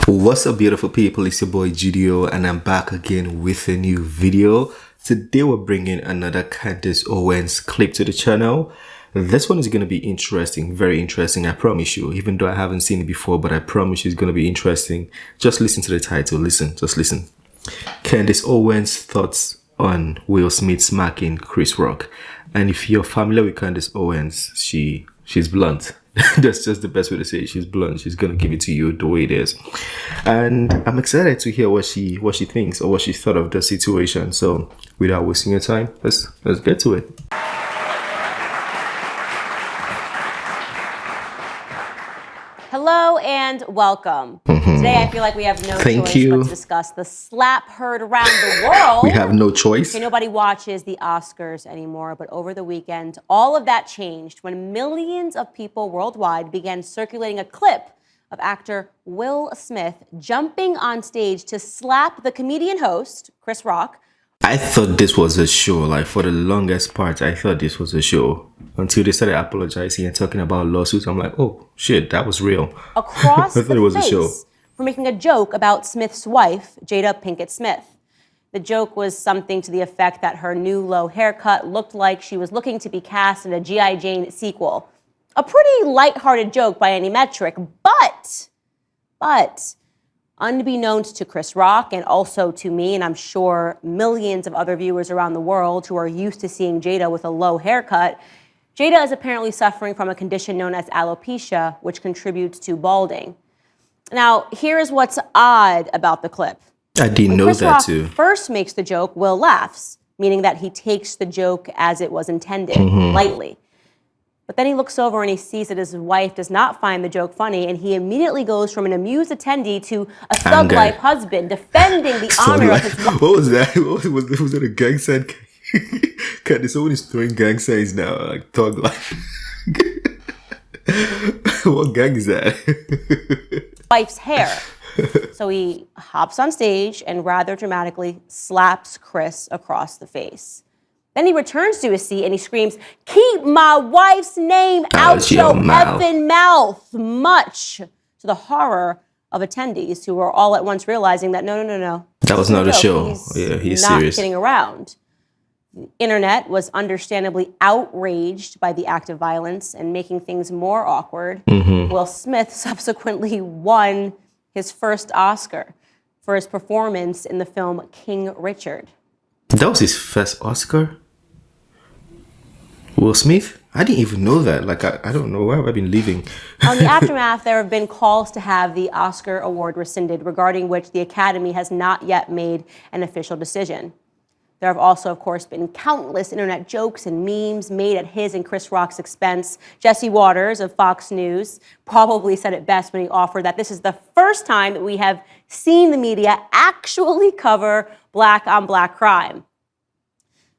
What's up, beautiful people? It's your boy Judeo, and I'm back again with a new video. Today we're bringing another Candace Owens clip to the channel. This one is going to be interesting, very interesting, I promise you, even though I haven't seen it before, but I promise you it's going to be interesting. Just listen to the title. Just listen. Candace Owens' thoughts on Will Smith smacking Chris Rock. And if you're familiar with Candace Owens, she's blunt. That's just the best way to say it. She's blunt. She's gonna give it to you the way it is, and I'm excited to hear what she thinks or what she thought of the situation. So, without wasting your time, let's get to it. Hello and welcome. Today I feel like we have no choice but to discuss the slap heard around the world. We have no choice. Okay, nobody watches the Oscars anymore, but over the weekend, all of that changed when millions of people worldwide began circulating a clip of actor Will Smith jumping on stage to slap the comedian host, Chris Rock. I thought this was a show. Like, for the longest part, I thought this was a show. Until they started apologizing and talking about lawsuits. I'm like, oh, shit, that was real. Across I thought it was a show. For making a joke about Smith's wife, Jada Pinkett Smith. The joke was something to the effect that her new low haircut looked like she was looking to be cast in a G.I. Jane sequel. A pretty lighthearted joke by any metric, but unbeknownst to Chris Rock and also to me, and I'm sure millions of other viewers around the world who are used to seeing Jada with a low haircut, Jada is apparently suffering from a condition known as alopecia, which contributes to balding. Now, here is what's odd about the clip. I didn't know that too. When Chris Rock first makes the joke, Will laughs, meaning that he takes the joke as it was intended, lightly. But then he looks over and he sees that his wife does not find the joke funny, and he immediately goes from an amused attendee to a thug-like husband defending the honor of his wife. What was that? Was that a gang sign? Candace Owens is throwing gang signs now, like thug life. What gang is that? Wife's hair. So he hops on stage and rather dramatically slaps Chris across the face. Then he returns to his seat and he screams, "Keep my wife's name out your effing mouth," much to the horror of attendees who were all at once realizing that no. That was not a show. He's not serious. Kidding around. The internet was understandably outraged by the act of violence, and making things more awkward, Will Smith subsequently won his first Oscar for his performance in the film King Richard. That was his first Oscar? Will Smith? I didn't even know that. Like, I don't know. Where have I been living? On the aftermath, there have been calls to have the Oscar award rescinded, regarding which the Academy has not yet made an official decision. There have also, of course, been countless internet jokes and memes made at his and Chris Rock's expense. Jesse Waters of Fox News probably said it best when he offered that this is the first time that we have seen the media actually cover black-on-black crime.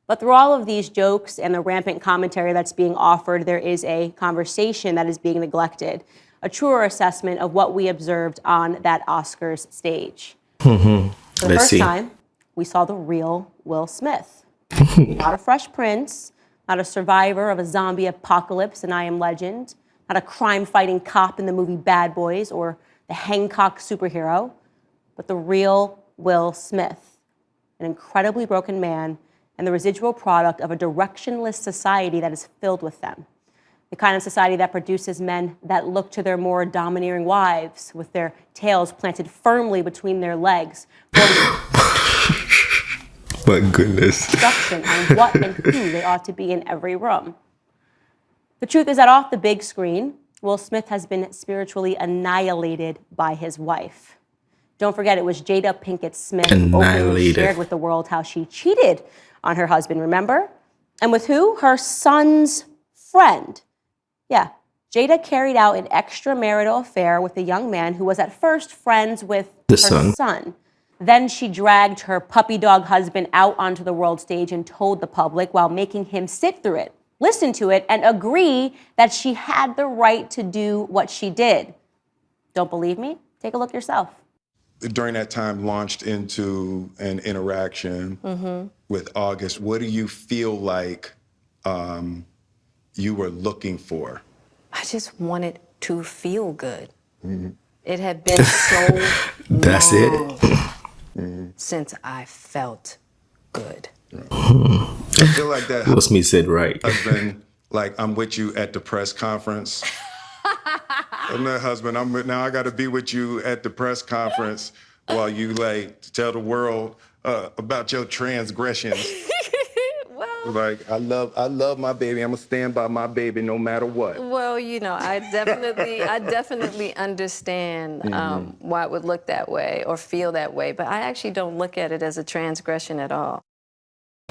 But through all of these jokes and the rampant commentary that's being offered, there is a conversation that is being neglected, a truer assessment of what we observed on that Oscars stage. For the first time, we saw the real Will Smith. Not a Fresh Prince, not a survivor of a zombie apocalypse in I Am Legend, not a crime-fighting cop in the movie Bad Boys or the Hancock superhero, but the real Will Smith, an incredibly broken man and the residual product of a directionless society that is filled with them. The kind of society that produces men that look to their more domineering wives with their tails planted firmly between their legs. My goodness. Instruction on what and who they ought to be in every room. The truth is that off the big screen, Will Smith has been spiritually annihilated by his wife. Don't forget, it was Jada Pinkett Smith openly shared with the world how she cheated on her husband, remember? And with who? Her son's friend. Yeah, Jada carried out an extramarital affair with a young man who was at first friends with her son. Then she dragged her puppy dog husband out onto the world stage and told the public, while making him sit through it, listen to it, and agree that she had the right to do what she did. Don't believe me? Take a look yourself. During that time, launched into an interaction with August. What do you feel like you were looking for? I just wanted to feel good. It had been so That's long it. since I felt good. I feel like that Will Smith said right. husband, like, I'm with you at the press conference. I'm that husband. Now I got to be with you at the press conference while you like tell the world about your transgressions. Well, Like, I love my baby. I'm gonna stand by my baby no matter what. well, you know, I definitely understand why it would look that way or feel that way, but I actually don't look at it as a transgression at all.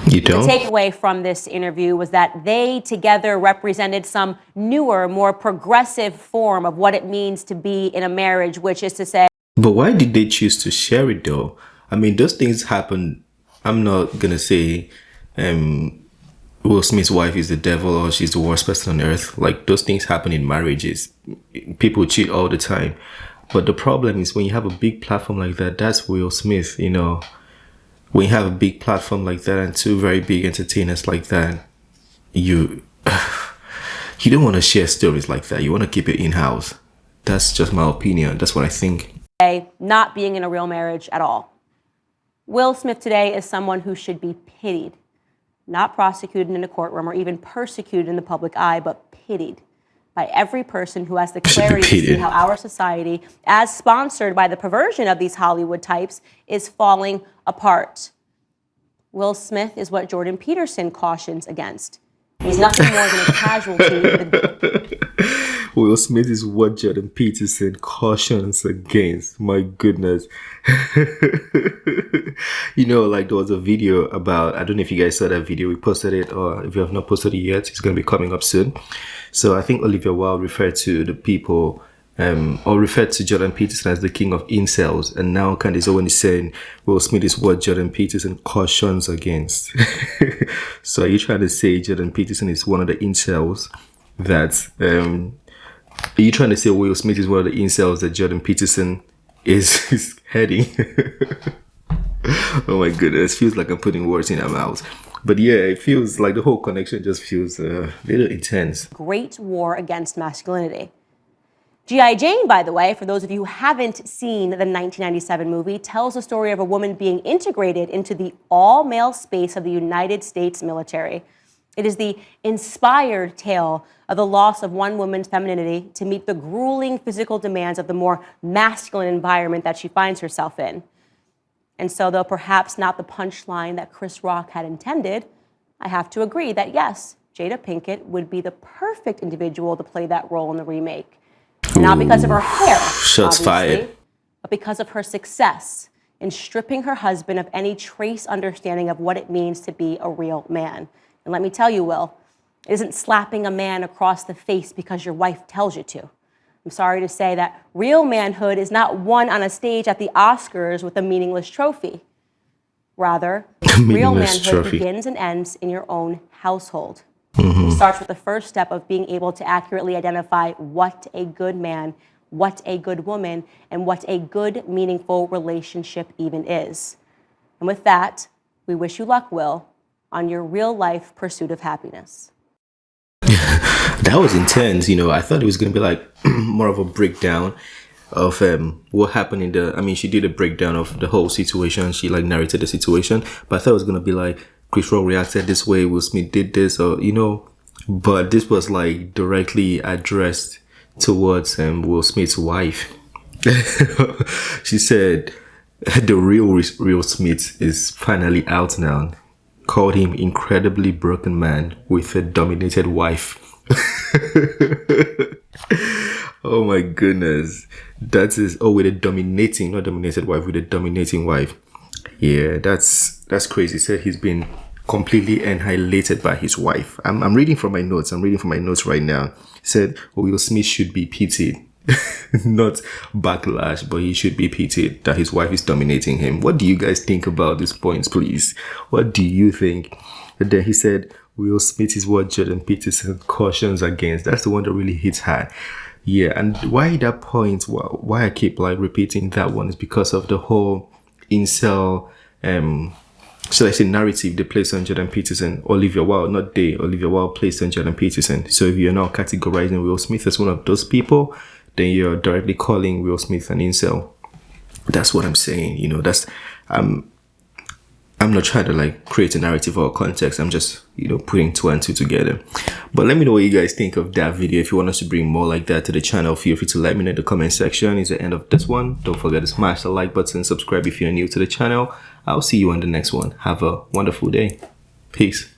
You The don't? takeaway from this interview was that they together represented some newer, more progressive form of what it means to be in a marriage, which is to say, But why did they choose to share it though? I mean, those things happen. I'm not gonna say Will Smith's wife is the devil or she's the worst person on earth. Like, those things happen in marriages. People cheat all the time. But the problem is when you have a big platform like that, that's Will Smith, you know. When you have a big platform like that and two very big entertainers like that, you don't want to share stories like that. You want to keep it in-house. That's just my opinion. That's what I think. not being in a real marriage at all. Will Smith today is someone who should be pitied, not prosecuted in a courtroom or even persecuted in the public eye, but pitied by every person who has the clarity to see how our society, as sponsored by the perversion of these Hollywood types, is falling apart. Will Smith is what Jordan Peterson cautions against. He's nothing more than a casualty. Will Smith is what Jordan Peterson cautions against. My goodness. You know, like there was a video about, I don't know if you guys saw that video, we posted it, or if you have not posted it yet, it's going to be coming up soon. So I think Olivia Wilde referred to the people, or referred to Jordan Peterson as the king of incels. And now Candace Owens is saying Will Smith is what Jordan Peterson cautions against. So are you trying to say Jordan Peterson is one of the incels that, are you trying to say Will Smith is one of the incels that Jordan Peterson is heading? Oh my goodness, feels like I'm putting words in her mouth. But yeah, it feels like the whole connection just feels a little intense. Great war against masculinity. G.I. Jane, by the way, for those of you who haven't seen the 1997 movie, tells the story of a woman being integrated into the all-male space of the United States military. It is the inspired tale of the loss of one woman's femininity to meet the grueling physical demands of the more masculine environment that she finds herself in. And so, though perhaps not the punchline that Chris Rock had intended, I have to agree that yes, Jada Pinkett would be the perfect individual to play that role in the remake. Not because of her hair, Shots fired. but because of her success in stripping her husband of any trace understanding of what it means to be a real man. And let me tell you, Will, it isn't slapping a man across the face because your wife tells you to. I'm sorry to say that real manhood is not won on a stage at the Oscars with a meaningless trophy. Rather, real manhood begins and ends in your own household. It starts with the first step of being able to accurately identify what a good man, what a good woman, and what a good, meaningful relationship even is. And with that, we wish you luck, Will, on your real-life pursuit of happiness. That was intense, you know. I thought it was going to be like more of a breakdown of what happened in the, I mean, she did a breakdown of the whole situation. She like narrated the situation, but I thought it was going to be like Chris Rock reacted this way, Will Smith did this, or, you know, but this was like directly addressed towards Will Smith's wife. She said the real Will Smith is finally out now. Called him incredibly broken man with a dominated wife. Oh my goodness. That is, oh, with a dominating, not dominated wife, with a dominating wife. Yeah, that's crazy. He said he's been completely annihilated by his wife. I'm reading from my notes. I'm reading from my notes right now. He said, oh, Will Smith should be pitied. Not backlash, but he should be pitied that his wife is dominating him. What do you guys think about these points, please? What do you think? And then he said, Will Smith is what Jordan Peterson cautions against. That's the one that really hits hard. Yeah, and why that point, why I keep like repeating that one is because of the whole incel, should I say narrative they placed on Jordan Peterson. Olivia Wilde, not they, Olivia Wilde placed on Jordan Peterson. So if you're not categorizing Will Smith as one of those people, then you're directly calling Will Smith an incel. That's what I'm saying. You know, that's I'm not trying to like create a narrative or a context. I'm just, you know, putting two and two together. But let me know what you guys think of that video. If you want us to bring more like that to the channel, feel free to let me know in the comment section. It's the end of this one. Don't forget to smash the like button, subscribe if you're new to the channel. I'll see you on the next one. Have a wonderful day. Peace.